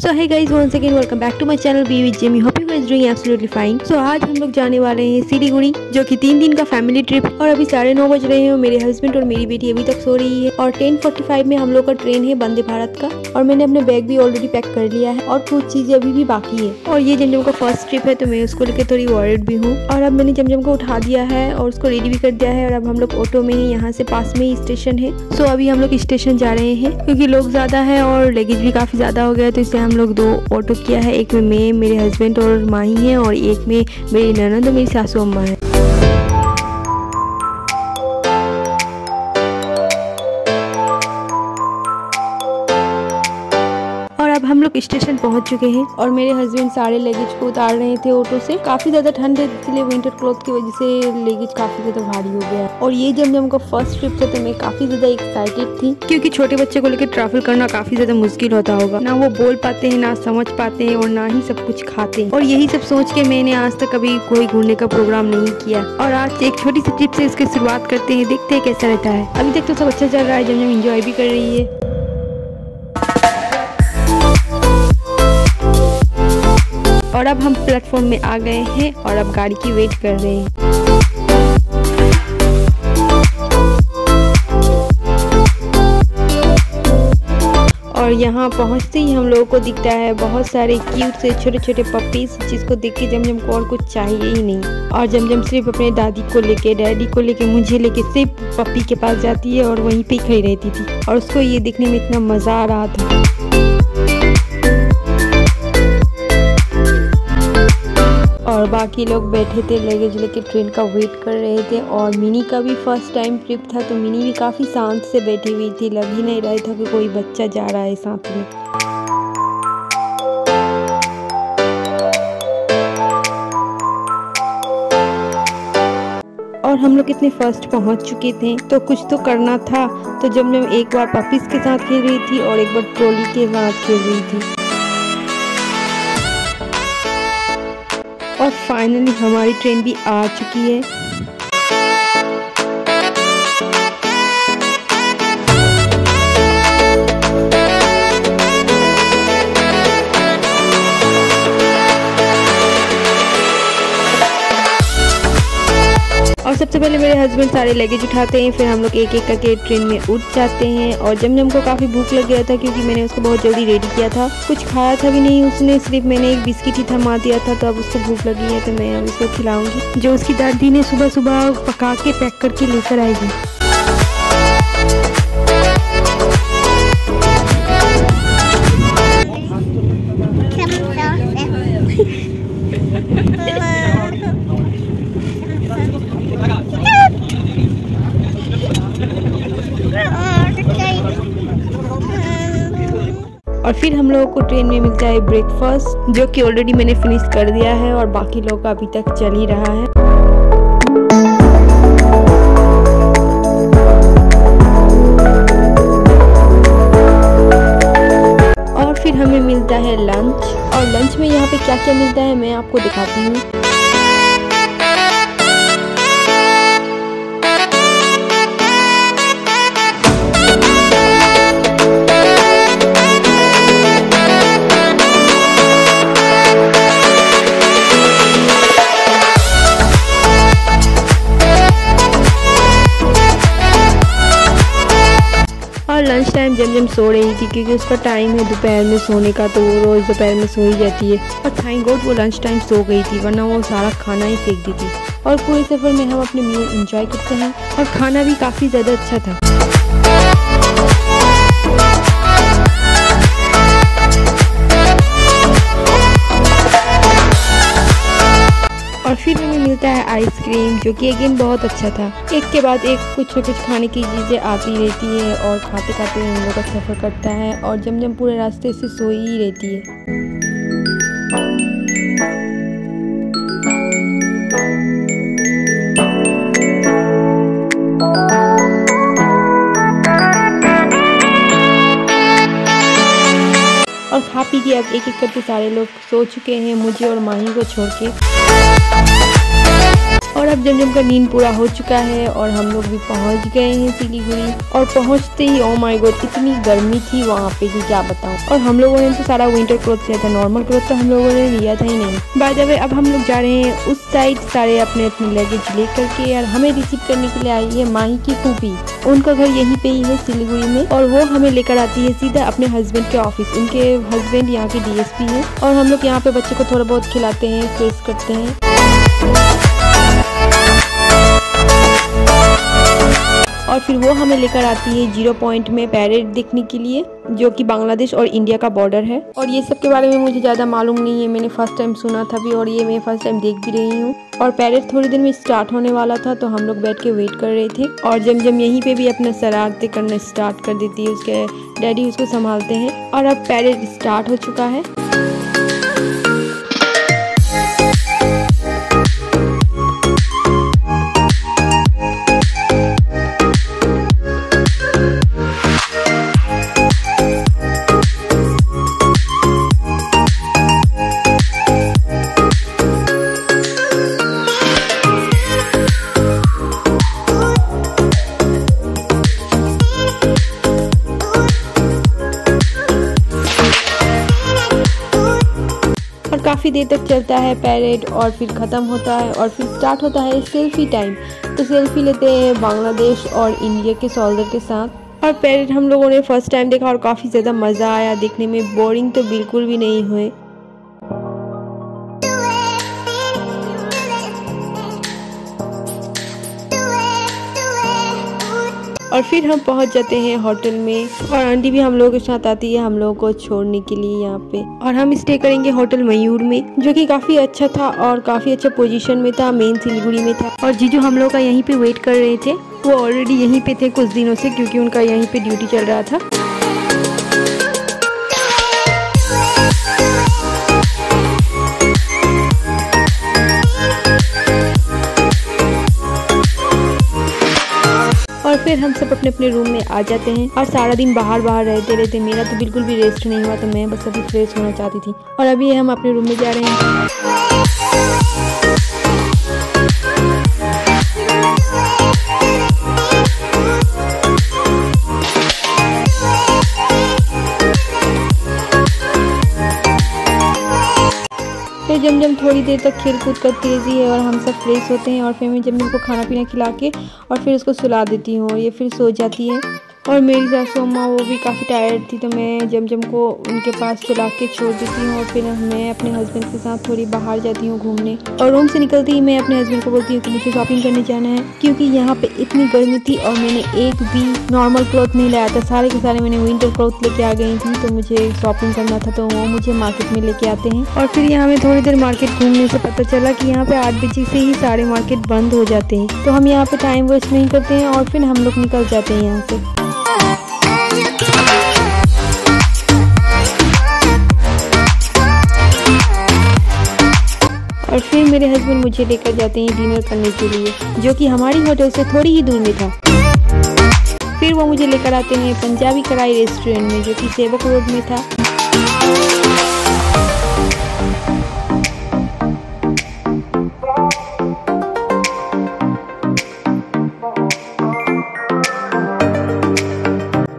So hey guys, once again welcome back to my channel be with Jamie. Hope you guys doing absolutely fine. So आज हम लोग जाने वाले हैं सिलीगुड़ी, जो कि 3 दिन का फैमिली ट्रिप। और अभी 9:30 बज रहे हैं और मेरे हस्बैंड और मेरी बेटी अभी तक सो रही है। और 10:45 में हम लोग का ट्रेन है वंदे भारत का। और मैंने अपने बैग भी ऑलरेडी पैक कर लिया है और कुछ चीजें अभी भी बाकी है। और ये जमजम का फर्स्ट ट्रिप है तो मैं उसको लेकर थोड़ी वॉरिड भी हूँ। और अब मैंने जमजम को उठा दिया है और उसको रेडी भी कर दिया है। और अब हम लोग ऑटो में ही, यहाँ से पास में ही स्टेशन है। सो अभी हम लोग स्टेशन जा रहे हैं क्योंकि लोग ज्यादा है और लगेज भी काफी ज्यादा हो गया, तो इसलिए हम लोग 2 ऑटो किया है। एक में मैं, मेरे हस्बैंड और माही है, और एक में मेरी ननद और मेरी सासू अम्मा है। अब हम लोग स्टेशन पहुंच चुके हैं और मेरे हस्बैंड सारे लगेज को उतार रहे थे ऑटो से। काफी ज्यादा ठंड है, इसलिए विंटर क्लॉथ की वजह से लगेज काफी ज्यादा भारी हो गया। और ये जमजम का फर्स्ट ट्रिप था तो मैं काफी ज्यादा एक्साइटेड थी, क्योंकि छोटे बच्चे को लेकर ट्रैवल करना काफी ज्यादा मुश्किल होता होगा। ना वो बोल पाते हैं, ना समझ पाते हैं, और ना ही सब कुछ खाते हैं। और यही सब सोच के मैंने आज तक कभी कोई घूमने का प्रोग्राम नहीं किया। और आज एक छोटी सी ट्रिप से इसकी शुरुआत करते हैं, देखते हैं कैसा रहता है। अभी तक तो सब अच्छा चल रहा है, जमजम एंजॉय भी कर रही है। और अब हम प्लेटफॉर्म में आ गए हैं और अब गाड़ी की वेट कर रहे हैं। और यहाँ पहुँचते ही हम लोगों को दिखता है बहुत सारे क्यूट से छोटे छोटे पपीज, जिसको देख के जमजम को और कुछ चाहिए ही नहीं। और जमजम सिर्फ अपने दादी को लेके, डैडी को लेके, मुझे लेके सिर्फ पपी के पास जाती है और वहीं पे ही खड़ी रहती थी। और उसको ये देखने में इतना मजा आ रहा था। और बाकी लोग बैठे थे लगेज लेके, ट्रेन का वेट कर रहे थे। और मिनी का भी फर्स्ट टाइम ट्रिप था तो मिनी भी काफ़ी शांत से बैठी हुई थी, लग ही नहीं रहा था कि कोई बच्चा जा रहा है साथ में। और हम लोग इतने फर्स्ट पहुंच चुके थे तो कुछ तो करना था। तो जमजम एक बार पपीज के साथ खेल रही थी और एक बार ट्रॉली के साथ खेल रही थी। और फाइनली हमारी ट्रेन भी आ चुकी है। और सबसे पहले मेरे हस्बैंड सारे लगेज उठाते हैं, फिर हम लोग एक एक करके ट्रेन में उठ जाते हैं। और जमजम को काफ़ी भूख लग गया था क्योंकि मैंने उसको बहुत जल्दी रेडी किया था। कुछ खाया था भी नहीं उसने, सिर्फ मैंने एक बिस्किट ही थमा दिया था। तो अब उसको भूख लगी है तो मैं अब उसको खिलाऊंगी, जो उसकी दादी ने सुबह सुबह पका के पैक करके लेकर आएगी। और फिर हम लोगों को ट्रेन में मिलता है ब्रेकफास्ट, जो कि ऑलरेडी मैंने फिनिश कर दिया है और बाकी लोग का अभी तक चल ही रहा है। और फिर हमें मिलता है लंच। और लंच में यहाँ पे क्या क्या मिलता है मैं आपको दिखाती हूँ। लंच टाइम जमजम सो रही थी क्योंकि उसका टाइम है दोपहर में सोने का, तो वो रोज़ दोपहर में सो ही जाती है। और थैंक गॉड वो लंच टाइम सो गई थी, वरना वो सारा खाना ही फेंक दी थी। और पूरे सफ़र में हम अपने मील एंजॉय करते हैं और खाना भी काफ़ी ज़्यादा अच्छा था। और फिर हमें मिलता है आइसक्रीम, जो कि अगेन बहुत अच्छा था। एक के बाद एक कुछ न कुछ खाने की चीज़ें आती रहती है और खाते खाते हम लोग का सफ़र करता है। और जमजम पूरे रास्ते से सोई ही रहती है। और खा पी के अब एक एक करके सारे लोग सो चुके हैं, मुझे और माही को छोड़ के। और अब जमजम का नींद पूरा हो चुका है और हम लोग भी पहुंच गए हैं सिलीगुड़ी। और पहुंचते ही ओ माय गॉड इतनी गर्मी थी वहाँ पे कि क्या बताऊं। और हम लोगों ने तो सारा विंटर क्लोथ लिया था, नॉर्मल क्लोथ तो हम लोगों ने लिया था ही नहीं। बाय द वे अब हम लोग जा रहे हैं उस साइड सारे अपने लगेज लेकर के। और हमें रिसीव करने के लिए आई है माही की फूफी, उनका घर यहीं पे ही है सिलीगुड़ी में। और वो हमें लेकर आती है सीधा अपने हस्बैंड के ऑफिस। उनके हस्बैंड यहाँ के DSP हैं और हम लोग यहाँ पे बच्चे को थोड़ा बहुत खिलाते हैं, फेस करते हैं। और फिर वो हमें लेकर आती है 0 पॉइंट में पैरेड देखने के लिए, जो कि बांग्लादेश और इंडिया का बॉर्डर है। और ये सब के बारे में मुझे ज़्यादा मालूम नहीं है, मैंने फर्स्ट टाइम सुना था भी और ये मैं फर्स्ट टाइम देख भी रही हूँ। और पैरेड थोड़ी देर में स्टार्ट होने वाला था तो हम लोग बैठ के वेट कर रहे थे। और जमजम यहीं पे भी अपना शरारतें करना स्टार्ट कर देती है, उसके डैडी उसको संभालते हैं। और अब पैरेड स्टार्ट हो चुका है। काफ़ी देर तक चलता है पैरेड और फिर ख़त्म होता है और फिर स्टार्ट होता है सेल्फी टाइम। तो सेल्फी लेते हैं बांग्लादेश और इंडिया के सोल्जर के साथ। और पैरेड हम लोगों ने फर्स्ट टाइम देखा और काफ़ी ज़्यादा मज़ा आया देखने में, बोरिंग तो बिल्कुल भी नहीं हुए। और फिर हम पहुंच जाते हैं होटल में और आंटी भी हम लोगों के साथ आती है हम लोगों को छोड़ने के लिए यहाँ पे। और हम स्टे करेंगे होटल मयूर में, जो कि काफ़ी अच्छा था और काफ़ी अच्छा पोजीशन में था, मेन सिलीगुड़ी में था। और जीजू हम लोग का यहीं पे वेट कर रहे थे, वो ऑलरेडी यहीं पे थे कुछ दिनों से क्योंकि उनका यहीं पे ड्यूटी चल रहा था। और फिर हम सब अपने अपने रूम में आ जाते हैं और सारा दिन बाहर रहते मेरा तो बिल्कुल भी रेस्ट नहीं हुआ, तो मैं बस अभी फ्रेश होना चाहती थी। और अभी हम अपने रूम में जा रहे हैं। फिर जमजम थोड़ी देर तक खेल कूद करती रहती है और हम सब फ्रेश होते हैं। और फिर मैं जमजम को खाना पीना खिला के और फिर उसको सुला देती हूँ और ये फिर सो जाती है। और मेरी सासू अम्मा वो भी काफ़ी टायर्ड थी, तो मैं जमजम को उनके पास सुला के छोड़ देती हूँ। और फिर मैं अपने हस्बैंड के साथ थोड़ी बाहर जाती हूँ घूमने। और रूम से निकलती ही मैं अपने हस्बैंड को बोलती हूँ कि मुझे शॉपिंग करने जाना है, क्योंकि यहाँ पे इतनी गर्मी थी और मैंने एक भी नॉर्मल क्लॉथ नहीं लाया था, सारे के सारे मैंने विंटर क्लॉथ लेके आ गई थी। तो मुझे शॉपिंग करना था, तो वो मुझे मार्केट में लेके आते हैं। और फिर यहाँ में थोड़ी देर मार्केट घूमने से पता चला कि यहाँ पे 8 बजे से ही सारे मार्केट बंद हो जाते हैं। तो हम यहाँ पे टाइम वेस्ट नहीं करते हैं और फिर हम लोग निकल जाते हैं यहाँ से। और फिर मेरे हस्बैंड मुझे लेकर जाते हैं डिनर करने के लिए, जो कि हमारी होटल से थोड़ी ही दूर में था। फिर वो मुझे लेकर आते हैं पंजाबी कढ़ाई रेस्टोरेंट में, जो कि सेवक रोड में था।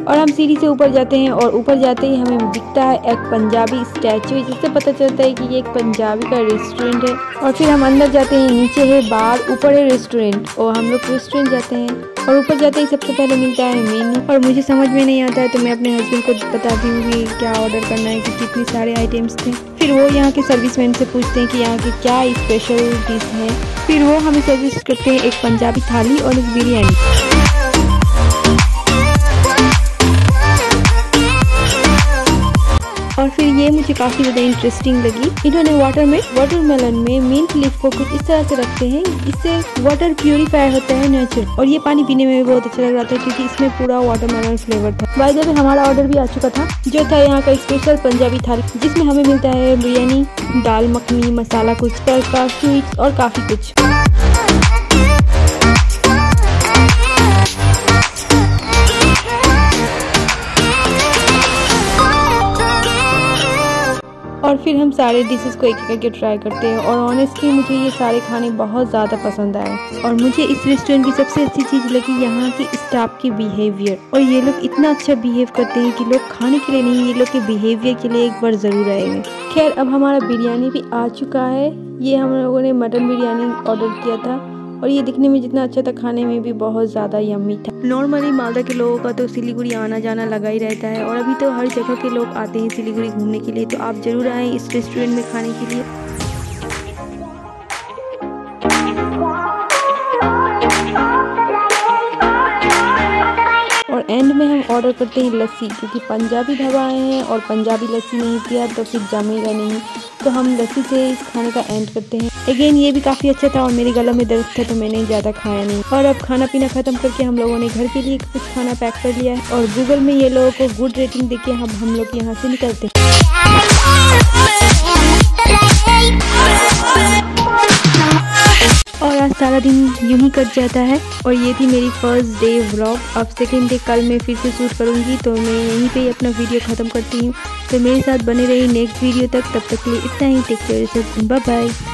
और हम सीढ़ी से ऊपर जाते हैं और ऊपर जाते ही हमें दिखता है एक पंजाबी स्टैचू, जिससे पता चलता है कि ये एक पंजाबी का रेस्टोरेंट है। और फिर हम अंदर जाते हैं, नीचे है बार, ऊपर है रेस्टोरेंट। और हम लोग रेस्टोरेंट जाते हैं और ऊपर जाते ही सबसे पहले मिलता है मेन्यू। और मुझे समझ में नहीं आता है तो मैं अपने हस्बैंड को बताती हूँ कि क्या ऑर्डर करना है, कि कितने सारे आइटम्स थे। फिर वो यहाँ के सर्विसमैन से पूछते हैं कि यहाँ की क्या स्पेशल डिश है। फिर वो हमें सजेस्ट करते हैं एक पंजाबी थाली और एक बिरयानी। और फिर ये मुझे काफ़ी ज़्यादा इंटरेस्टिंग लगी। इन्होंने वाटरमेलन में मिंट लीफ को कुछ इस तरह से रखते हैं, इससे वाटर प्यूरिफाई होता है नेचर। और ये पानी पीने में भी बहुत अच्छा लग रहा था क्योंकि इसमें पूरा वाटरमेलन फ्लेवर था। बाय द वे हमारा ऑर्डर भी आ चुका था, जो था यहाँ का स्पेशल पंजाबी थाली, जिसमें हमें मिलता है बिरयानी, दाल मखनी, मसाला कुछ, स्वीट्स और काफ़ी कुछ। और फिर हम सारे डिशेस को एक एक करके ट्राई करते हैं। और ऑनेस्टली मुझे ये सारे खाने बहुत ज़्यादा पसंद आए। और मुझे इस रेस्टोरेंट की सबसे अच्छी चीज़ लगी यहाँ की स्टाफ की बिहेवियर। और ये लोग इतना अच्छा बिहेव करते हैं कि लोग खाने के लिए नहीं, ये लोग के बिहेवियर के लिए एक बार ज़रूर आएंगे। खैर अब हमारा बिरयानी भी आ चुका है। ये हम लोगों ने मटन बिरयानी ऑर्डर किया था और ये दिखने में जितना अच्छा था खाने में भी बहुत ज़्यादा यम्मी था। नॉर्मली मालदा के लोगों का तो सिलीगुड़ी आना जाना लगा ही रहता है और अभी तो हर जगह के लोग आते हैं सिलीगुड़ी घूमने के लिए, तो आप ज़रूर आएँ इस रेस्टोरेंट में खाने के लिए। और एंड में हम ऑर्डर करते हैं लस्सी, क्योंकि पंजाबी ढाबा आए हैं और पंजाबी लस्सी नहीं पिया तो फिर जमेगा नहीं, तो हम लस्सी से इस खाने का एंड करते हैं। अगेन ये भी काफ़ी अच्छा था और मेरे गला में दर्द था तो मैंने ज़्यादा खाया नहीं। और अब खाना पीना ख़त्म करके हम लोगों ने घर के लिए कुछ खाना पैक कर लिया है और गूगल में ये लोगों को गुड रेटिंग देके हम लोग यहाँ से निकलते हैं। और आज सारा दिन यूं ही कट जाता है। और ये थी मेरी फर्स्ट डे व्लॉग। अब सेकेंड डे कल मैं फिर से शूट करूँगी, तो मैं यहीं पे अपना वीडियो ख़त्म करती हूँ। तो मेरे साथ बने रही नेक्स्ट वीडियो तक, तब तक के लिए इतना ही। Take care, bye bye.